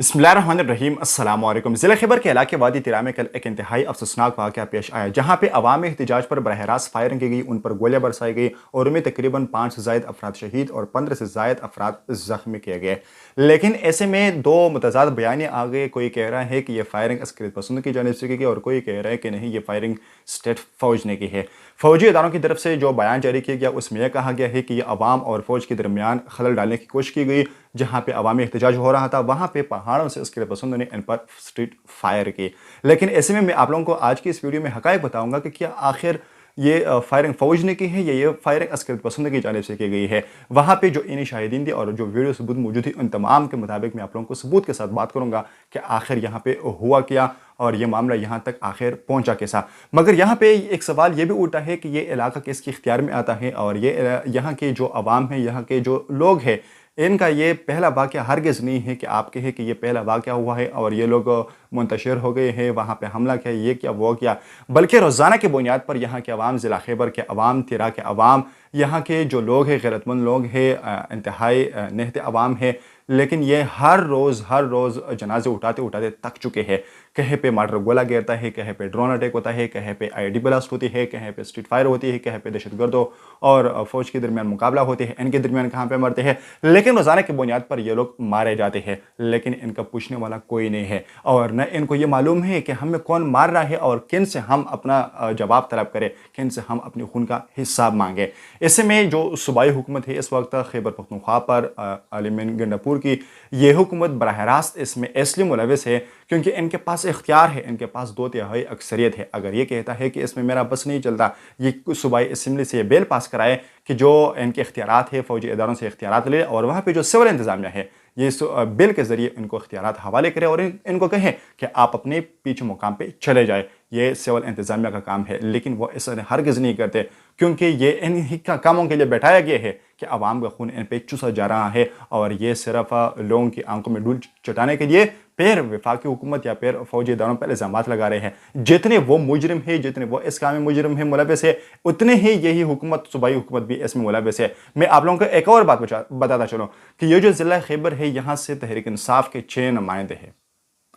बिस्मिल्लाहिर्रहमानिर्रहीम अस्सलाम वालेकुम। ज़िला खैबर के इलाके वादी तिरा में कल एक इंतहाई अफसोसनाक वाक़या पेश आया, जहाँ पे अवामी एहतजाज पर बरह रास्त फायरिंग की गई, उन पर गोलियां बरसाई गई और उनमें तकरीबन 5 से ज़ायद अफराद शहीद और 15 से ज़ायद अफराद ज़ख्मी किए गए। लेकिन ऐसे में दो मुतज़ाद बयान आ गए। कोई कह रहा है कि यह फायरिंग अस्करियत पसंद की जानिब से की गई और कोई कह रहा है कि नहीं, ये फायरिंग स्टेट फ़ौज ने की है। फ़ौजी इदारों की तरफ से जो बयान जारी किया गया उसमें यह कहा गया है कि यह अवाम और फ़ौज के दरमियान खलल डालने की कोशिश की गई। जहाँ पे अवामी एहतजाज हो रहा था, वहाँ पे पहाड़ों से अस्करियत पसंदों ने इन पर स्ट्रीट फायर की। लेकिन ऐसे में मैं आप लोगों को आज की इस वीडियो में हकायक बताऊंगा कि क्या आखिर ये फायरिंग फ़ौज ने की है या ये फायरिंग अस्करियत पसंद की जानिब से की गई है। वहाँ पे जो इन्हीं शाहिदीन थे और जो वीडियो सबूत मौजूद थी, उन तमाम के मुताबिक मैं आप लोगों को सबूत के साथ बात करूँगा कि आखिर यहाँ पे हुआ क्या और ये मामला यहाँ तक आखिर पहुँचा कैसा। मगर यहाँ पे एक सवाल ये भी उठा है कि ये इलाका किसके इख्तियार में आता है और ये यहाँ के जो अवाम है, यहाँ के जो लोग हैं, इनका ये पहला वाक़या हरगिज़ नहीं है कि आप कहें कि ये पहला वाक़या हुआ है और ये लोग मुंतशिर हो गए हैं, वहाँ पे हमला किया, ये क्या वो क्या, बल्कि रोज़ाना की बुनियाद पर यहाँ के अवाम, ज़िला खैबर के अवाम, तिरा के अवाम, यहाँ के जो लोग हैं, गैरतमंद लोग हैं, इंतहाई निहत्ते अवाम है, लेकिन ये हर रोज़ जनाजे उठाते उठाते थक चुके हैं। कहीं पे मार्टर गोला गिरता है, कहीं पे ड्रोन अटैक होता है, कहीं पे आईडी ब्लास्ट होती है, कहीं पे स्ट्रीट फायर होती है, कहीं पे दहशतगर्दों और फ़ौज के दरमियान मुकाबला होते हैं, इनके दरमियान कहाँ पे मरते हैं। लेकिन रोज़ाना की बुनियाद पर ये लोग मारे जाते हैं, लेकिन इनका पूछने वाला कोई नहीं है और न इनको ये मालूम है कि हमें कौन मार रहा है और किन से हम अपना जवाब तलब करें, किन से हम अपने खून का हिसाब मांगे। ऐसे में जो सूबाई हुकूमत है इस वक्त खैबर पख्तूनख्वा पर आलिमीन गंडापुर की, ये हुकूमत बराह रास्त इसमें इसलिए मुलविस है क्योंकि इनके पास इख्तियार है, इनके पास 2/3 अक्सरियत है। अगर ये कहता है कि इसमें मेरा बस नहीं चलता, ये सूबाई असम्बली से ये बिल पास कराए कि जो इनके इख्तियारात है फ़ौजी इदारों से इख्तियारात ले और वहाँ पे जो सिविल इंतज़ामिया है ये बिल के ज़रिए इनको इख्तियारात हवाले करे और इनको कहें कि आप अपने पीछे मुकाम पे चले जाए। ये सिविल इंतज़ामिया का काम है, लेकिन वो इसे हरगिज़ नहीं करते क्योंकि ये इन कामों के लिए बैठाया गया है कि अवाम का खून इन पे चूसा जा रहा है और ये सिर्फ लोगों की आंखों में धूल चटाने के लिए फिर वफाकी हुकूमत या फिर फौजी इदारों पर इल्ज़ामात लगा रहे हैं। जितने वो मुजरिम है, जितने वो इस काम में मुजरिम है, मुलविस है, उतने ही यही हुकूमत, सूबाई हुकूमत भी इसमें मुलविस है। मैं आप लोगों को एक और बात बताता चलूँ कि ये जो ज़िला खैबर है, यहाँ से तहरीक इंसाफ के 6 नुमाइंदे हैं।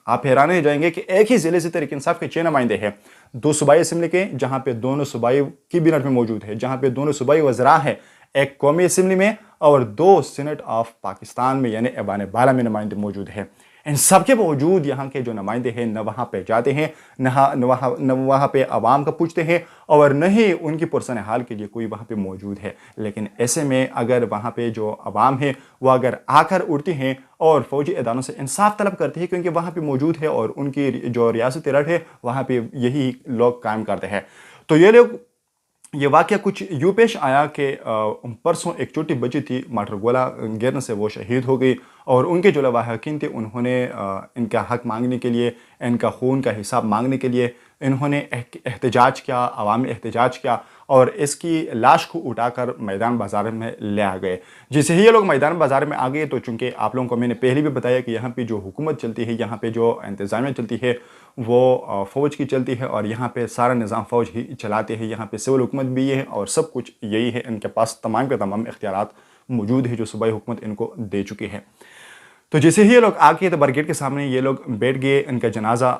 आप हैरान हो जाएंगे कि एक ही ज़िले से तहरीक इंसाफ के 6 नुमाइंदे हैं। 2 सूबाई असम्बली के, जहाँ पे दोनों सूबाई कैबिनेट में मौजूद है, जहाँ पे दोनों सूबाई वज़रा हैं, एक कौमी असम्बली में और 2 सीनेट ऑफ पाकिस्तान में यानी ऐवान बाला में नुमाइंदे मौजूद हैं। इन सब के बावजूद यहाँ के जो नुमाइंदे हैं न वहाँ पे जाते हैं, न वहाँ पे आवाम का पूछते हैं और न ही उनकी पुरसन हाल के लिए कोई वहाँ पे मौजूद है। लेकिन ऐसे में अगर वहाँ पे जो आवाम है वो अगर आकर उठती हैं और फौजी इदारों से इंसाफ तलब करते हैं क्योंकि वहाँ पे मौजूद है और उनकी जो रियासती रट है वहाँ पे यही लोग कायम करते हैं, तो ये लोग, ये वाक़या कुछ यूँ पेश आया कि परसों एक छोटी बच्ची थी, मार्टर गोला गिरने से वो शहीद हो गई और उनके जो लवाहकीन थे उन्होंने इनका हक़ मांगने के लिए, इनका खून का हिसाब मांगने के लिए इन्होंने एहतजाज किया, अवामी एहतजाज किया और इसकी लाश को उठाकर मैदान बाज़ार में ले आ गए। जैसे ही ये लोग मैदान बाज़ार में आ गए तो चूँकि आप लोगों को मैंने पहले भी बताया कि यहाँ पे जो हुकूमत चलती है, यहाँ पे जो इंतज़ामिया चलती है वो फ़ौज की चलती है और यहाँ पे सारा निज़ाम फ़ौज ही चलाते हैं। यहाँ पे सिविल हुकूमत भी ये है और सब कुछ यही है, इनके पास तमाम के तमाम इख्तियारात मौजूद है जो सूबाई हुकूमत इनको दे चुकी है। तो जैसे ही ये लोग आके तो बारगेट के सामने ये लोग बैठ गए, इनका जनाजा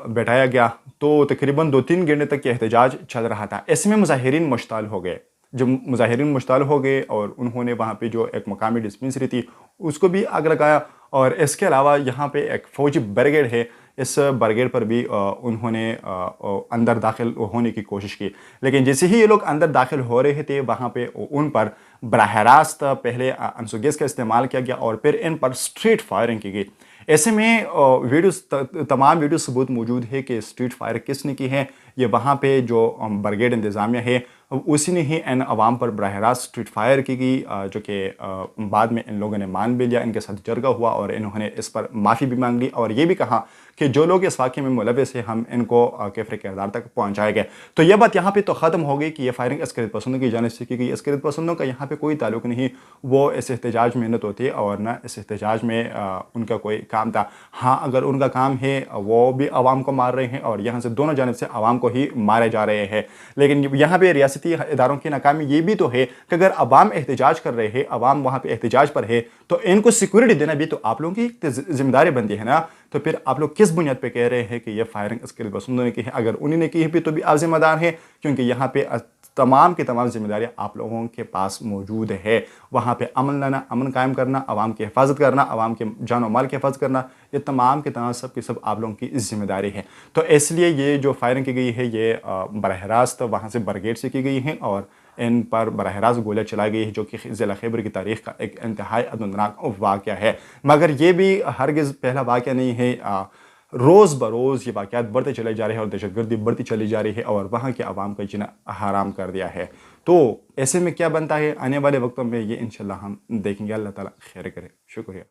बैठाया गया, तो तकरीबन 2-3 घंटे तक ये एहतजाज चल रहा था। ऐसे में मुजाहिरीन मुश्ताल हो गए। जब मुजाहिरीन मुश्ताल हो गए और उन्होंने वहाँ पे जो एक मकामी डिस्पेंसरी थी उसको भी आग लगाया और इसके अलावा यहाँ पे एक फ़ौजी ब्रिगेड है, इस ब्रिगेड पर भी उन्होंने अंदर दाखिल होने की कोशिश की। लेकिन जैसे ही ये लोग अंदर दाखिल हो रहे थे वहाँ पे उन पर बराह रास्त पहले आंसू गैस का इस्तेमाल किया गया और फिर इन पर स्ट्रीट फायरिंग की गई। ऐसे में तमाम वीडियो सबूत मौजूद है कि स्ट्रीट फायर किसने की है। ये वहाँ पे जो ब्रिगेड इंतज़ामिया है उसी ने ही इन अवाम पर बराह रास्त स्ट्रीट फायर की गई, जो कि बाद में इन लोगों ने मान भी लिया, इनके साथ जरगा हुआ और इन्होंने इस पर माफ़ी भी मांग ली और ये भी कहा कि जो लोग इस वाक़े में मुलविस है हम इनको कैफ़रे किरदार तक पहुँचाएंगे। तो यह बात यहाँ पे तो ख़त्म हो गई कि यह फायरिंग अस्करियत पसंदों की जानिब से की गई। अस्करियत पसंदों का यहाँ पे कोई ताल्लुक नहीं, वो इस एहतजाज में मेहनत होती है और न इस एहतजाज में उनका कोई काम था। हाँ, अगर उनका काम है वो भी आवाम को मार रहे हैं और यहाँ से दोनों जानिब से आवाम को ही मारे जा रहे हैं। लेकिन यहाँ पे रियासती इदारों की नाकामी ये भी तो है कि अगर अवाम एहतजाज कर रहे हैं, अवाम वहाँ पे एहतजाज पर है, तो इनको सिक्योरिटी देना भी तो आप लोगों की जिम्मेदारी बनती है ना। तो फिर आप लोग किस बुनियाद पे कह रहे हैं कि ये फायरिंग अस्करी पसंदों ने की है? अगर उन्हीं ने की है तो भी आप जिम्मेदार हैं, क्योंकि यहाँ पे तमाम की तमाम जिम्मेदारियां आप लोगों के पास मौजूद है। वहाँ पे अमन लाना, अमन कायम करना, आवाम की हिफाजत करना, आवाम के जान और माल की हिफाजत करना, ये तमाम के तमाम सब की सब आप लोगों की जिम्मेदारी है। तो इसलिए ये जो फायरिंग की गई है ये बरह रास्त वहाँ से बरगेड से की गई है और इन पर बरह रास्त गोलियाँ चलाई गई है, जो कि ज़िला खैबर की तारीख़ का एक इंतहाई अदनाक वाक़या है। मगर ये भी हरगिज़ पहला वाक़या नहीं है। रोज़ बरोज़ ये वाक़यात बढ़ते चले जा रहे हैं और दहशतगर्दी बढ़ती चली जा रही है और वहाँ के आवाम का जीना हराम कर दिया है। तो ऐसे में क्या बनता है आने वाले वक्तों में, ये इंशाल्लाह हम देखेंगे। अल्लाह ताला खैर करे। शुक्रिया।